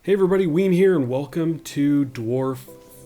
Hey everybody, Weem here, and welcome to Dwarf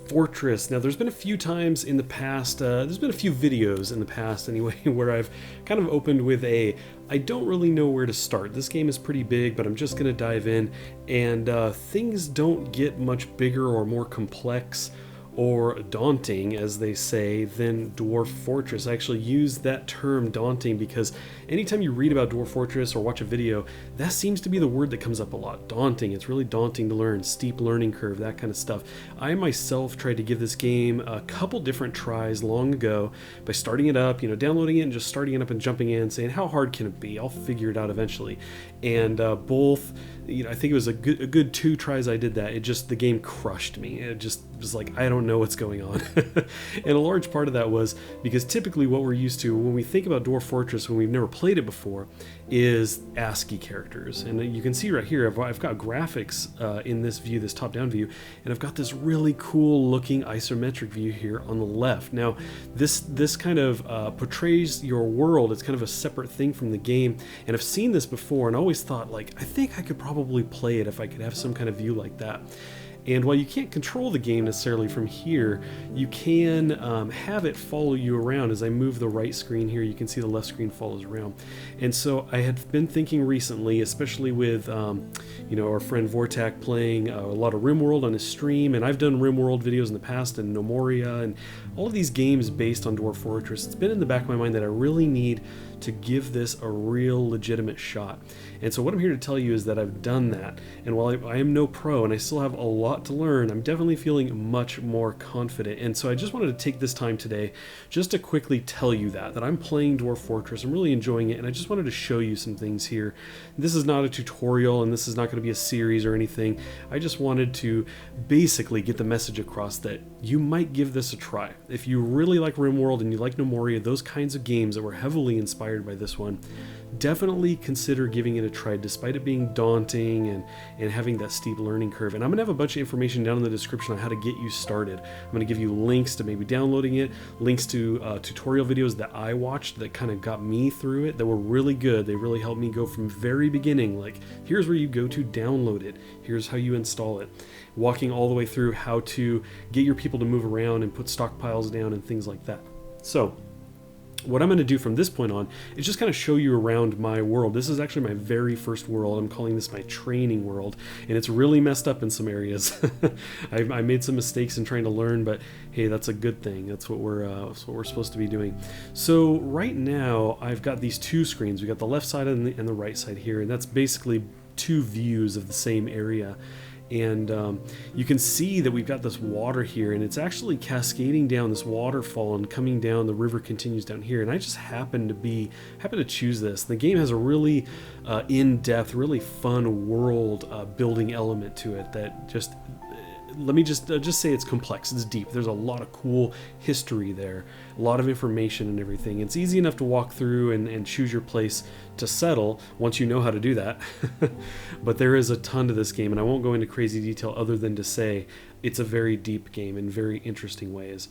Fortress. Now, there's been a few times in the past, there's been a few videos in the past anyway, where I've kind of opened with I don't really know where to start. This game is pretty big, but I'm just going to dive in, and things don't get much bigger or more complex or daunting, as they say, than Dwarf Fortress. I actually use that term daunting because anytime you read about Dwarf Fortress or watch a video, that seems to be the word that comes up a lot. Daunting. It's really daunting to learn, steep learning curve, that kind of stuff. I myself tried to give this game a couple different tries long ago by starting it up, downloading it and just starting it up and jumping in, saying, how hard can it be? I'll figure it out eventually. And both, I think it was a good 2 tries I did that. The game crushed me. It just was like, I don't know what's going on. And a large part of that was because typically what we're used to when we think about Dwarf Fortress, when we've never played it before, is ASCII characters. And you can see right here, I've got graphics in this view, this top-down view, and I've got this really cool looking isometric view here on the left. Now, this kind of portrays your world. It's kind of a separate thing from the game, and I've seen this before and always thought, like, I think I could probably play it if I could have some kind of view like that. And while you can't control the game necessarily from here, you can have it follow you around. As I move the right screen here, you can see the left screen follows around. And so I had been thinking recently, especially with our friend Vortak playing a lot of RimWorld on his stream, and I've done RimWorld videos in the past, and Nomoria, and all of these games based on Dwarf Fortress. It's been in the back of my mind that I really need to give this a real legitimate shot. And so what I'm here to tell you is that I've done that, and while I am no pro and I still have a lot to learn, I'm definitely feeling much more confident. And so I just wanted to take this time today just to quickly tell you that I'm playing Dwarf Fortress. I'm really enjoying it, and I just wanted to show you some things here. This is not a tutorial, and this is not going to be a series or anything. I just wanted to basically get the message across that you might give this a try. If you really like RimWorld and you like Nomoria, those kinds of games that were heavily inspired by this one, definitely consider giving it a try, despite it being daunting and having that steep learning curve. And I'm going to have a bunch of information down in the description on how to get you started. I'm going to give you links to maybe downloading it, links to tutorial videos that I watched that kind of got me through it, that were really good. They really helped me go from very beginning, like, here's where you go to download it, here's how you install it, walking all the way through how to get your people to move around and put stockpiles down and things like that. So what I'm going to do from this point on is just kind of show you around my world. This is actually my very first world. I'm calling this my training world, and it's really messed up in some areas. I made some mistakes in trying to learn, but hey, that's a good thing. That's what we're supposed to be doing. So right now, I've got these 2 screens. We got the left side and the right side here, and that's basically 2 views of the same area. And you can see that we've got this water here, and it's actually cascading down this waterfall and coming down. The river continues down here, and I just happen to choose this. The game has a really in-depth, really fun world building element to it that just, let me just say it's complex. It's deep. There's a lot of cool history there, a lot of information and everything. It's easy enough to walk through and choose your place to settle once you know how to do that. But there is a ton to this game, and I won't go into crazy detail other than to say it's a very deep game in very interesting ways.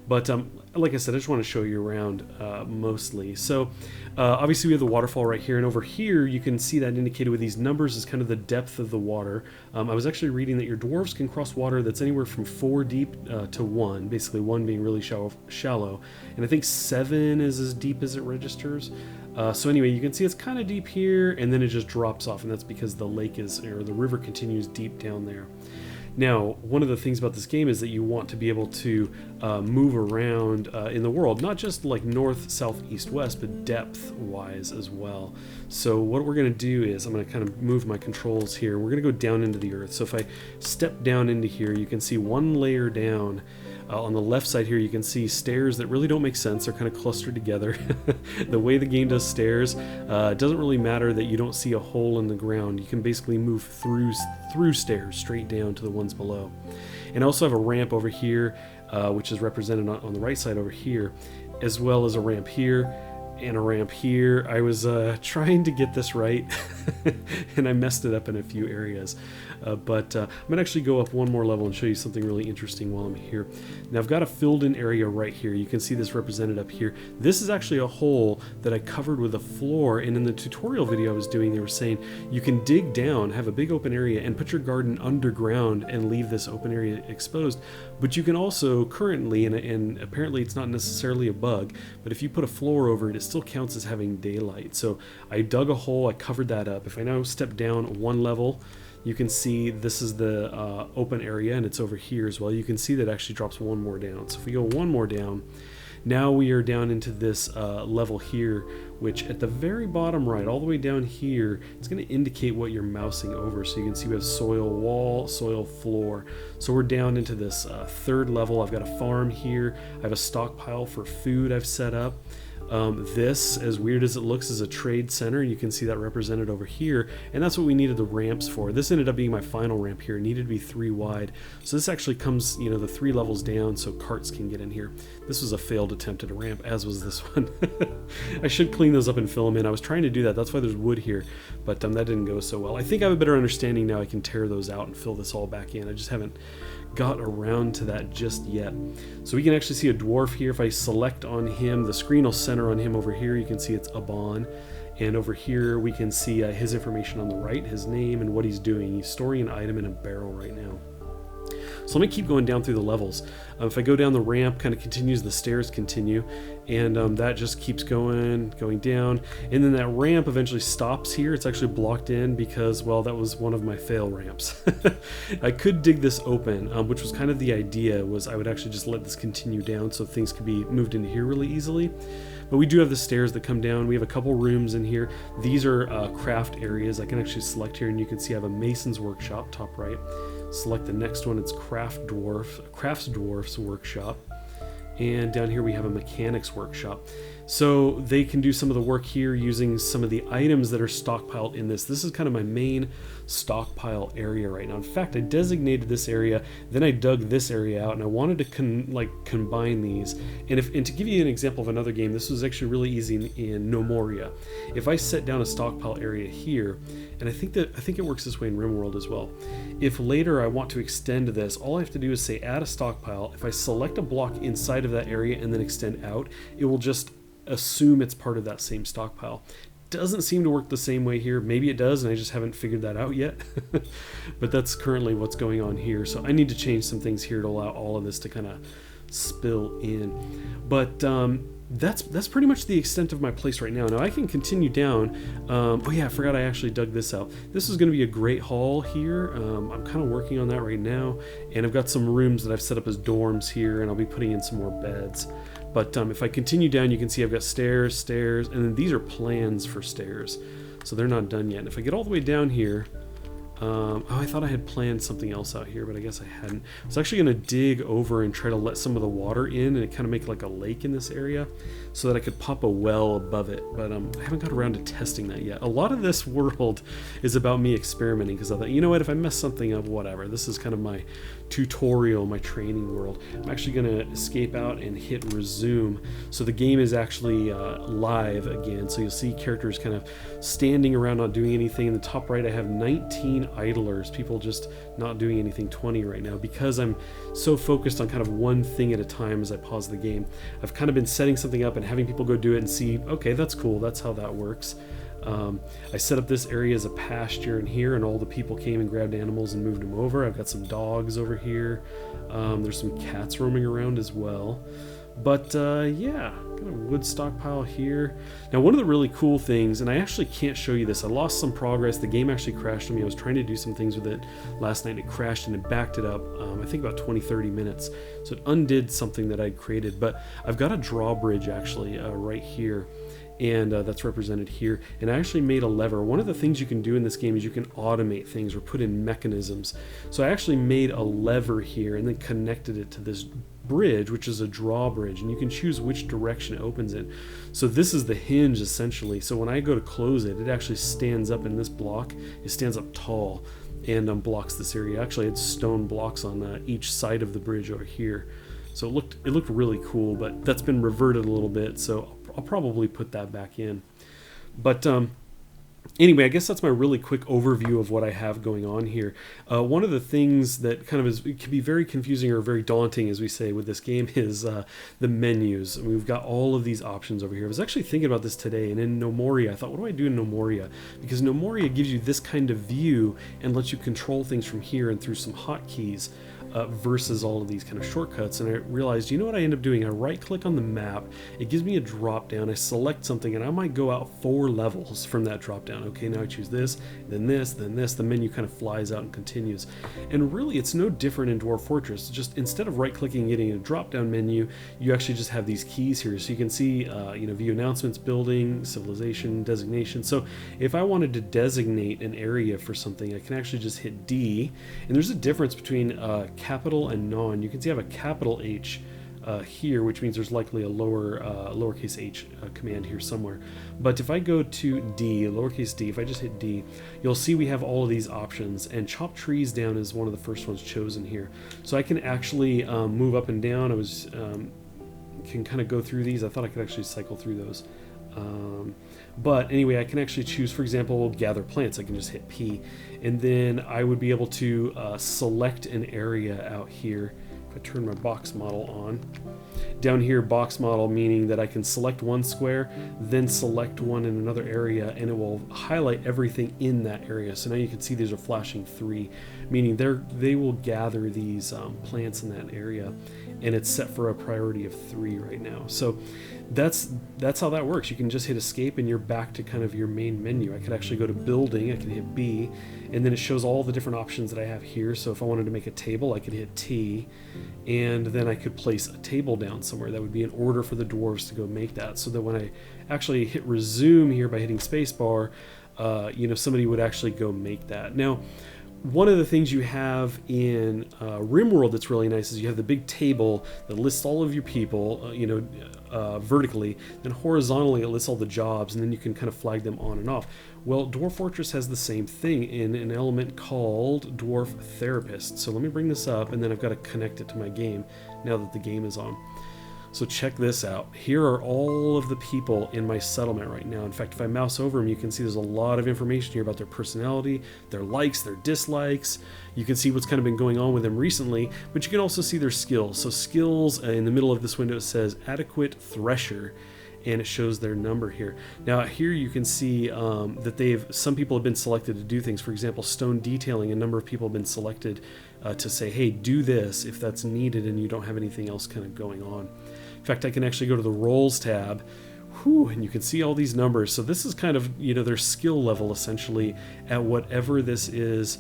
But like I said, I just want to show you around mostly. So obviously we have the waterfall right here, and over here you can see that indicated with these numbers is kind of the depth of the water. I was actually reading that your dwarves can cross water that's anywhere from 4 deep to 1, basically 1 being really shallow, and I think 7 is as deep as it registers. So anyway, you can see it's kind of deep here, and then it just drops off, and that's because the river continues deep down there. Now, one of the things about this game is that you want to be able to move around in the world, not just like north, south, east, west, but depth-wise as well. So what we're going to do is I'm going to kind of move my controls here. We're going to go down into the earth. So if I step down into here, you can see 1 layer down. On the left side here, you can see stairs that really don't make sense. They're kind of clustered together. The way the game does stairs, it doesn't really matter that you don't see a hole in the ground. You can basically move through stairs straight down to the ones below. And I also have a ramp over here, which is represented on the right side over here, as well as a ramp here. and a ramp here. I was trying to get this right and I messed it up in a few areas. But I'm going to actually go up one more level and show you something really interesting while I'm here. Now I've got a filled in area right here. You can see this represented up here. This is actually a hole that I covered with a floor, and in the tutorial video I was doing, they were saying you can dig down, have a big open area, and put your garden underground and leave this open area exposed. But you can also currently, and apparently it's not necessarily a bug, but if you put a floor over it, it still counts as having daylight. So I dug a hole, I covered that up. If I now step down one level, you can see this is the open area, and it's over here as well. You can see that it actually drops one more down. So if we go one more down, now we are down into this level here, which at the very bottom right, all the way down here, it's going to indicate what you're mousing over. So you can see we have soil wall, soil floor. So we're down into this third level. I've got a farm here. I have a stockpile for food I've set up. This, as weird as it looks, is a trade center. You can see that represented over here, and that's what we needed the ramps for. This ended up being my final ramp here. It needed to be 3 wide. So this actually comes, you know, the 3 levels down so carts can get in here. This was a failed attempt at a ramp, as was this one. I should clean those up and fill them in. I was trying to do that. That's why there's wood here, but that didn't go so well. I think I have a better understanding now. I can tear those out and fill this all back in. I just haven't got around to that just yet. So we can actually see a dwarf here. If I select on him, the screen will center on him over here. You can see it's Aban, and over here we can see his information on the right, his name and what he's doing. He's storing an item in a barrel right now. So let me keep going down through the levels. If I go down the ramp, kind of continues, the stairs continue, and that just keeps going down, and then that ramp eventually stops here. It's actually blocked in because, well, that was one of my fail ramps. I could dig this open, which was kind of the idea, was I would actually just let this continue down so things could be moved into here really easily. But we do have the stairs that come down. We have a couple rooms in here. These are craft areas. I can actually select here, and you can see I have a mason's workshop, top right. Select the next one, it's Crafts Dwarf's workshop. And down here we have a mechanics workshop. So they can do some of the work here using some of the items that are stockpiled in this. This is kind of my main stockpile area right now. In fact, I designated this area, then I dug this area out, and I wanted to combine these. And to give you an example of another game, this was actually really easy in No Moria. If I set down a stockpile area here, and I think it works this way in RimWorld as well. If later I want to extend this, all I have to do is say add a stockpile. If I select a block inside of that area and then extend out, it will just assume it's part of that same stockpile. Doesn't seem to work the same way here. Maybe it does, and I just haven't figured that out yet. But that's currently what's going on here. So I need to change some things here to allow all of this to kind of spill in. But that's pretty much the extent of my place right now. Now I can continue down. Oh yeah, I forgot I actually dug this out. This is going to be a great hall here. I'm kind of working on that right now, and I've got some rooms that I've set up as dorms here, and I'll be putting in some more beds. But if I continue down, you can see I've got stairs, and then these are plans for stairs, so they're not done yet. And if I get all the way down here, oh, I thought I had planned something else out here, but I guess I hadn't. I was actually going to dig over and try to let some of the water in and kind of make like a lake in this area so that I could pop a well above it, but I haven't got around to testing that yet. A lot of this world is about me experimenting, because I thought, you know what, if I mess something up, whatever. This is kind of my tutorial, my training world. I'm actually going to escape out and hit resume. So the game is actually live again. So you'll see characters kind of standing around not doing anything. In the top right, I have 19 idlers, people just not doing anything, 20 right now, because I'm so focused on kind of one thing at a time as I pause the game. I've kind of been setting something up and having people go do it and see, okay, that's cool, that's how that works. I set up this area as a pasture in here, and all the people came and grabbed animals and moved them over. I've got some dogs over here. There's some cats roaming around as well. But yeah, got a wood stockpile here. Now one of the really cool things, and I actually can't show you this, I lost some progress. The game actually crashed on me. I was trying to do some things with it last night, and it crashed and it backed it up, I think about 20-30 minutes. So it undid something that I'd created, but I've got a drawbridge actually right here. And that's represented here. And I actually made a lever. One of the things you can do in this game is you can automate things or put in mechanisms. So I actually made a lever here and then connected it to this bridge, which is a drawbridge, and you can choose which direction it opens in. So this is the hinge essentially. So when I go to close it, it actually stands up in this block. It stands up tall and blocks this area. Actually, it's stone blocks on each side of the bridge over here. So it looked really cool, but that's been reverted a little bit. So I'll probably put that back in. But anyway, I guess that's my really quick overview of what I have going on here. One of the things that kind of it can be very confusing or very daunting, as we say, with this game is the menus. We've got all of these options over here. I was actually thinking about this today, and in Nomoria, I thought, what do I do in Nomoria? Because Nomoria gives you this kind of view and lets you control things from here and through some hotkeys. Versus all of these kind of shortcuts. And I realized, you know what I end up doing? I right click on the map, it gives me a drop down, I select something, and I might go out 4 levels from that drop down. Okay, now I choose this, then this, then this. The menu kind of flies out and continues. And really, it's no different in Dwarf Fortress. Just instead of right clicking and getting a drop down menu, you actually just have these keys here. So you can see, view announcements, building, civilization, designation. So if I wanted to designate an area for something, I can actually just hit D. And there's a difference between capital and non. You can see I have a capital H here, which means there's likely a lowercase h command here somewhere. But if I go to D, lowercase d, if I just hit D, you'll see we have all of these options, and chop trees down is one of the first ones chosen here. So I can actually move up and down. I was can kind of go through these. I thought I could actually cycle through those. But anyway, I can actually choose, for example, gather plants. I can just hit P, and then I would be able to select an area out here. If I turn my box model on, down here, box model, meaning that I can select one square, then select one in another area, and it will highlight everything in that area. So now you can see these are flashing 3, meaning they will gather these plants in that area, and it's set for a priority of 3 right now. So that's how that works. You can just hit escape and you're back to kind of your main menu. I could actually go to building, I can hit B, and then it shows all the different options that I have here. So if I wanted to make a table, I could hit T, and then I could place a table down somewhere. That would be in order for the dwarves to go make that, so that when I actually hit resume here by hitting spacebar, somebody would actually go make that. Now, one of the things you have in RimWorld that's really nice is you have the big table that lists all of your people, vertically. Then horizontally it lists all the jobs, and then you can kind of flag them on and off. Well, Dwarf Fortress has the same thing in an element called Dwarf Therapist. So let me bring this up, and then I've got to connect it to my game now that the game is on. So check this out. Here are all of the people in my settlement right now. In fact, if I mouse over them, you can see there's a lot of information here about their personality, their likes, their dislikes. You can see what's kind of been going on with them recently, but you can also see their skills. So skills, in the middle of this window, it says Adequate Thresher, and it shows their number here. Now here you can see that some people have been selected to do things. For example, stone detailing, a number of people have been selected to say, hey, do this if that's needed and you don't have anything else kind of going on. In fact, I can actually go to the roles tab, and you can see all these numbers. So this is kind of, their skill level essentially at whatever this is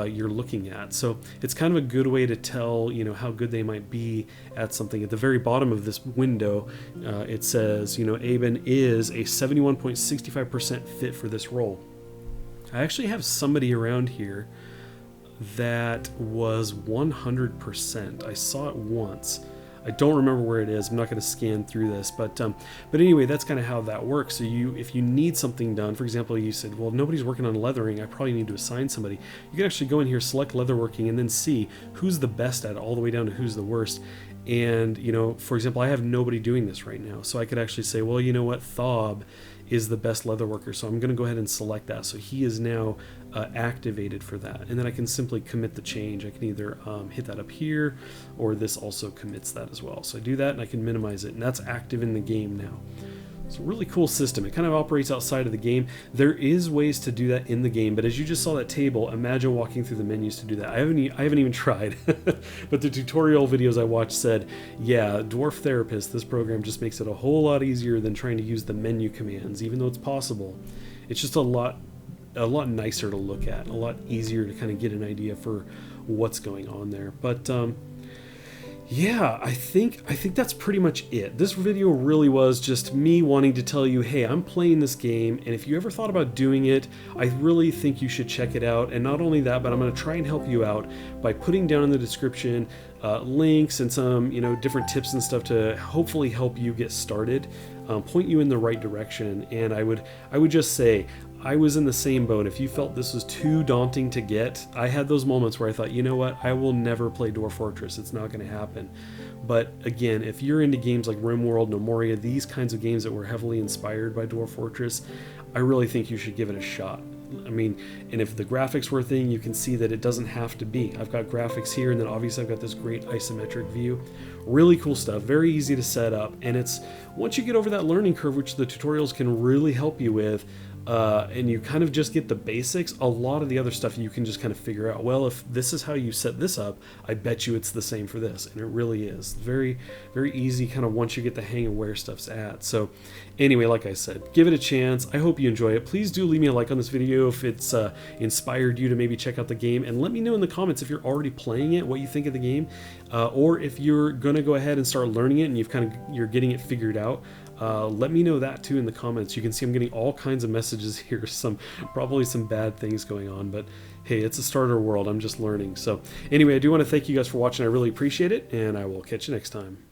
you're looking at. So it's kind of a good way to tell, how good they might be at something. At the very bottom of this window, it says, Aben is a 71.65% fit for this role. I actually have somebody around here that was 100%. I saw it once. I don't remember where it is. I'm not going to scan through this, but anyway, that's kind of how that works. So if you need something done, for example, you said, well, nobody's working on leathering, I probably need to assign somebody. You can actually go in here, select leatherworking, and then see who's the best at it, all the way down to who's the worst. And, for example, I have nobody doing this right now, so I could actually say, well, you know what, Thob is the best leatherworker, so I'm going to go ahead and select that. So he is now activated for that, and then I can simply commit the change. I can either hit that up here, or this also commits that as well. So I do that, and I can minimize it, and that's active in the game now. It's a really cool system. It kind of operates outside of the game. There is ways to do that in the game, but as you just saw that table, imagine walking through the menus to do that. I haven't even tried, but the tutorial videos I watched said, yeah, Dwarf Therapist, this program just makes it a whole lot easier than trying to use the menu commands, even though it's possible. It's just a lot nicer to look at, a lot easier to kind of get an idea for what's going on there. But yeah, I think that's pretty much it. This video really was just me wanting to tell you, hey, I'm playing this game, and if you ever thought about doing it, I really think you should check it out. And not only that, but I'm going to try and help you out by putting down in the description links and some different tips and stuff to hopefully help you get started, point you in the right direction. And I would just say, I was in the same boat. If you felt this was too daunting to get, I had those moments where I thought, you know what, I will never play Dwarf Fortress. It's not going to happen. But again, if you're into games like RimWorld, No Moria, these kinds of games that were heavily inspired by Dwarf Fortress, I really think you should give it a shot. I mean, and if the graphics were a thing, you can see that it doesn't have to be. I've got graphics here, and then obviously I've got this great isometric view. Really cool stuff, very easy to set up, and it's once you get over that learning curve, which the tutorials can really help you with, and you kind of just get the basics, a lot of the other stuff you can just kind of figure out, well, if this is how you set this up, I bet you it's the same for this, and it really is. Very, very easy kind of once you get the hang of where stuff's at. So anyway, like I said, give it a chance. I hope you enjoy it. Please do leave me a like on this video if it's inspired you to maybe check out the game, and let me know in the comments if you're already playing it, what you think of the game, or if you're gonna go ahead and start learning it and you're getting it figured out. Let me know that too in the comments. You can see I'm getting all kinds of messages here, probably some bad things going on, but hey, it's a starter world. I'm just learning. So anyway, I do want to thank you guys for watching. I really appreciate it, and I will catch you next time.